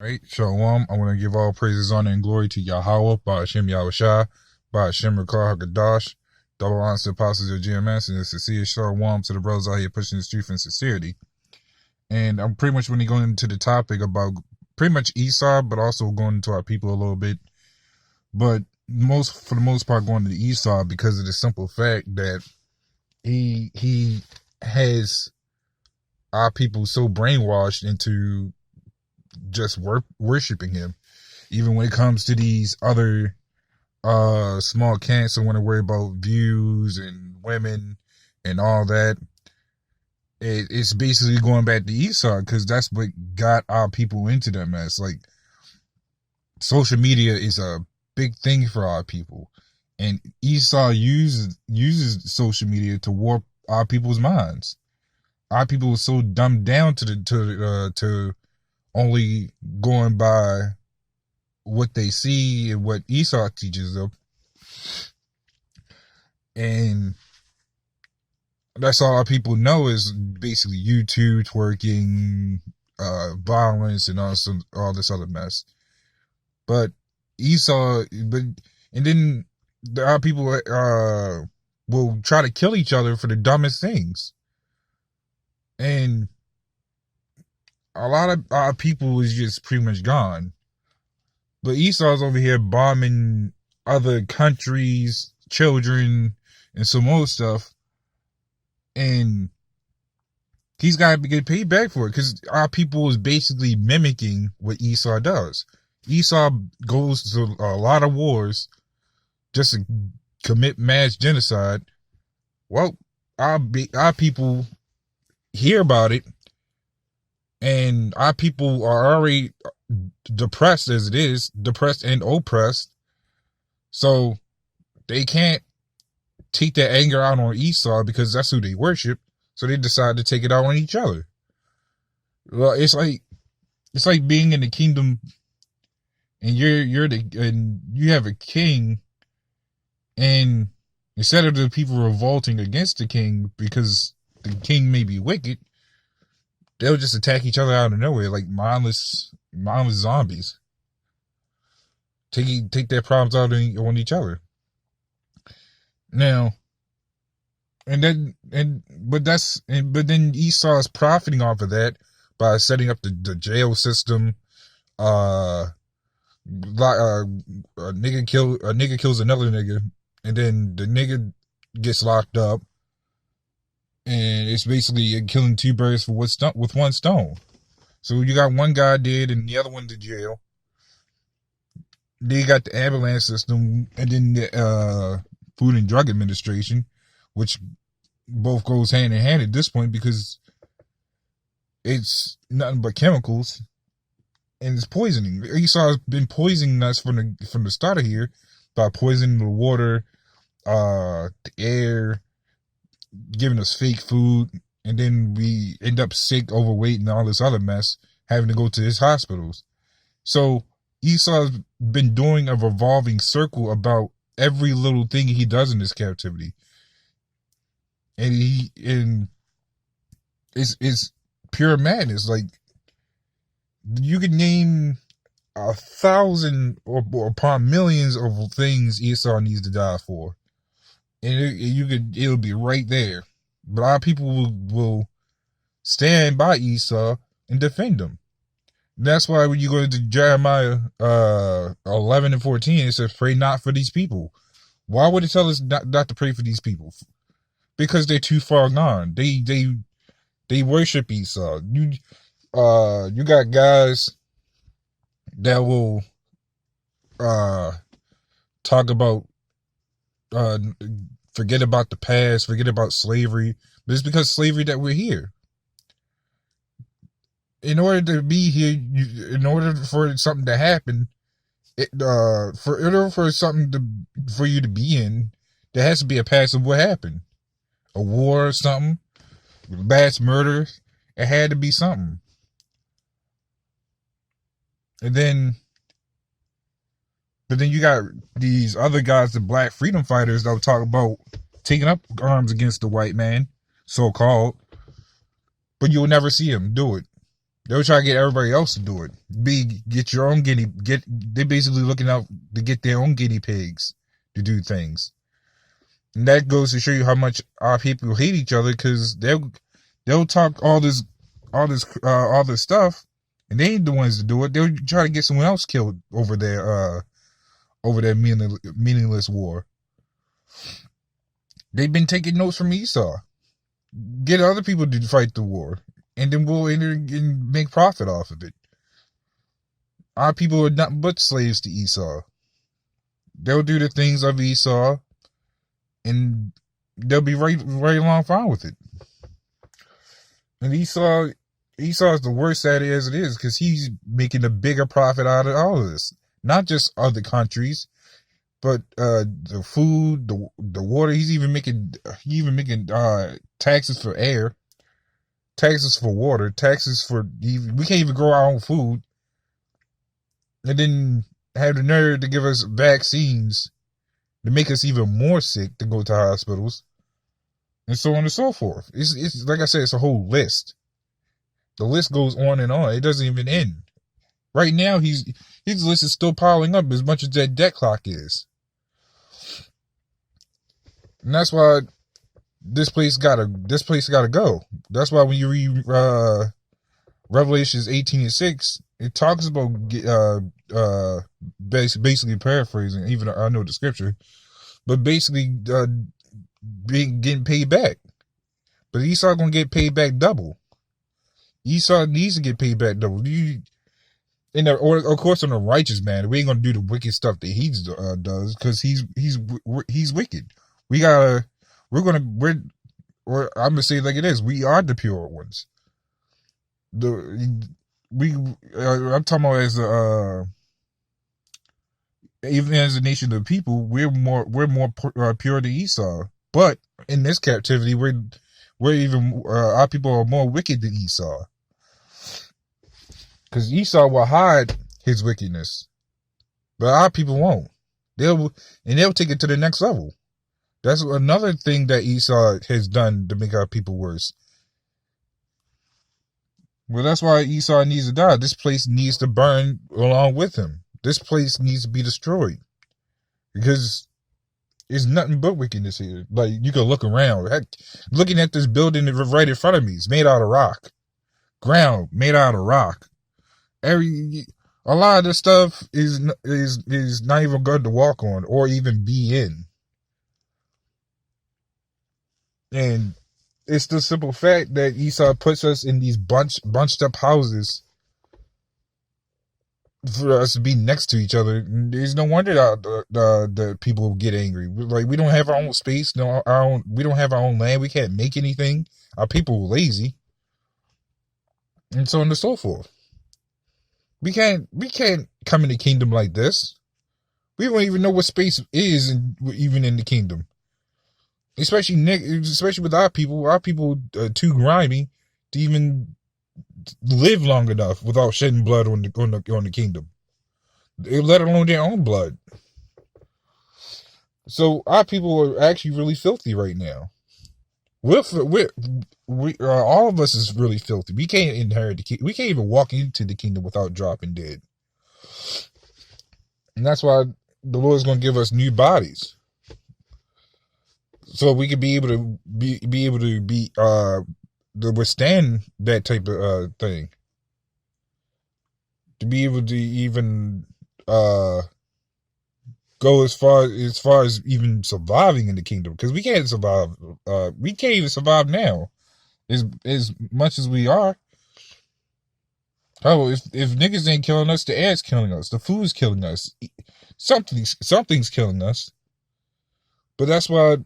Right, Shalom. I want to give all praises, honor, and glory to Yahweh, Ba'ashem Yahushua, Ba'ashem Rekar HaKadosh, double honors to apostles of GMS, and a sincere Shalom to the brothers out here pushing the truth and sincerity. And I'm pretty much going to go into the topic about pretty much Esau, but also going into our people a little bit. But for the most part, going to Esau because of the simple fact that he has our people so brainwashed into just worshiping him. Even when it comes to these other small cants who want to worry about views and women and all that, it's basically going back to Esau, because that's what got our people into that mess. Like, social media is a big thing for our people, and Esau uses social media to warp our people's minds. Our people are so dumbed down to only going by what they see and what Esau teaches them. And that's all our people know is basically YouTube, twerking, violence, and all this other mess. But and then our people will try to kill each other for the dumbest things. And a lot of our people is just pretty much gone. But Esau's over here bombing other countries, children, and some more stuff. And he's got to get paid back for it, because our people is basically mimicking what Esau does. Esau goes to a lot of wars just to commit mass genocide. Well, our people hear about it, and our people are already depressed as it is, depressed and oppressed. So they can't take their anger out on Esau because that's who they worship. So they decide to take it out on each other. Well, it's like being in the kingdom, and you have a king, and instead of the people revolting against the king because the king may be wicked, they'll just attack each other out of nowhere like mindless zombies. Take their problems out on each other. Now, but then Esau is profiting off of that by setting up the jail system. A nigga kills another nigga, and then the nigga gets locked up, and it's basically killing two birds with one stone. So you got one guy dead and the other one to jail. They got the ambulance system, and then the Food and Drug Administration, which both goes hand in hand at this point because it's nothing but chemicals and it's poisoning. Esau's been poisoning us from the start of here by poisoning the water, the air, giving us fake food, and then we end up sick, overweight, and all this other mess, having to go to his hospitals. So Esau's been doing a revolving circle about every little thing he does in this captivity, and it's pure madness. Like, you could name 1,000 or upon millions of things Esau needs to die for, and it'll be right there. But our people will stand by Esau and defend him. That's why when you go to Jeremiah 11 and 14, it says, "Pray not for these people." Why would it tell us not to pray for these people? Because they're too far gone. They worship Esau. You got guys that will talk about forget about the past, forget about slavery, but it's because slavery that we're here. In order to be here, in order for something to happen, in order for for you to be in, there has to be a past of what happened, a war or something, mass murder. It had to be something. But then you got these other guys, the black freedom fighters, that will talk about taking up arms against the white man, so called, but you'll never see them do it. They'll try to get everybody else to do it. Get your own they're basically looking out to get their own guinea pigs to do things. And that goes to show you how much our people hate each other, because they'll talk all this stuff, and they ain't the ones to do it. They'll try to get someone else killed over their meaningless war. They've been taking notes from Esau. Get other people to fight the war, and then we'll enter and make profit off of it. Our people are not but slaves to Esau. They'll do the things of Esau, and they'll be right along fine with it. And Esau is the worst at it as it is, because he's making a bigger profit out of all of this. Not just other countries, but the food, the water. He's even making taxes for air, taxes for water, taxes for we can't even grow our own food, and then have the nerve to give us vaccines to make us even more sick to go to hospitals, and so on and so forth. It's like I said, it's a whole list. The list goes on and on. It doesn't even end. Right now, his list is still piling up as much as that debt clock is. And that's why this place gotta go. That's why when you read Revelations 18:6, it talks about basically paraphrasing. Even I know the scripture, but basically getting paid back. But Esau gonna get paid back double. Esau needs to get paid back double. Or of course, in a righteous man, we ain't gonna do the wicked stuff that he does, because he's wicked. I'm gonna say it like it is. We are the pure ones. I'm talking about even as a nation of people, we're more pure than Esau. But in this captivity, our people are more wicked than Esau. Because Esau will hide his wickedness, but our people won't. They'll take it to the next level. That's another thing that Esau has done to make our people worse. Well, that's why Esau needs to die. This place needs to burn along with him. This place needs to be destroyed, because there's nothing but wickedness here. Like, you can look around. Heck, looking at this building right in front of me, it's made out of rock. Ground made out of rock. A lot of this stuff is not even good to walk on or even be in. And it's the simple fact that Esau puts us in these bunched up houses for us to be next to each other. There's no wonder that the people get angry. Like, we don't have our own space, we don't have our own land. We can't make anything. Our people are lazy, and so on and so forth. We can't come in the kingdom like this. We don't even know what space is, even in the kingdom. Especially with our people. Our people are too grimy to even live long enough without shedding blood on the kingdom, let alone their own blood. So our people are actually really filthy right now. All of us is really filthy. We can't inherit the kingdom. We can't even walk into the kingdom without dropping dead. And that's why the Lord is going to give us new bodies, so we could be able to to withstand that type of thing. To be able to even go as far as even surviving in the kingdom, because we can't survive. We can't even survive now, as much as we are. Oh, if niggas ain't killing us, the air's killing us, the food's killing us, something's killing us. But that's why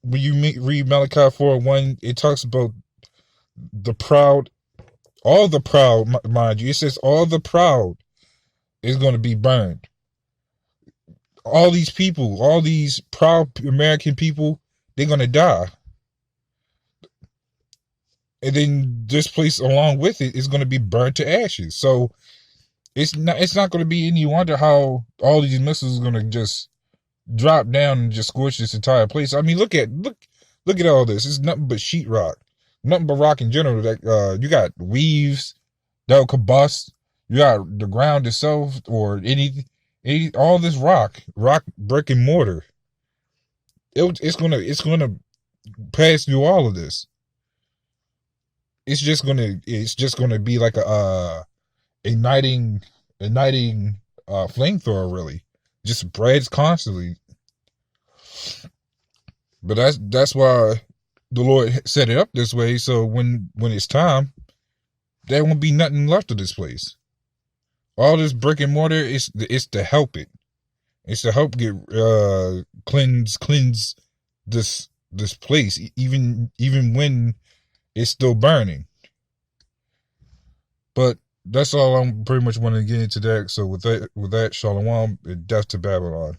when you read Malachi 4:1, it talks about the proud, all the proud, mind you. It says all the proud is going to be burned. All these people, all these proud American people, they're going to die. And then this place along with it is going to be burnt to ashes. So it's not going to be any wonder how all these missiles are going to just drop down and just scorch this entire place. I mean, look at all this. It's nothing but sheetrock, nothing but rock in general. That you got weaves, that'll combust. You got the ground itself, or any all this rock, brick and mortar. It's gonna pass through all of this. It's just gonna be like a igniting igniting flamethrower, really. Just spreads constantly. But that's why the Lord set it up this way. So when it's time, there won't be nothing left of this place. All this brick and mortar is it's to help it. It's to help get cleanse this place, even when it's still burning. But that's all I'm pretty much wanting to get into that. So with that, Shalom, and death to Babylon.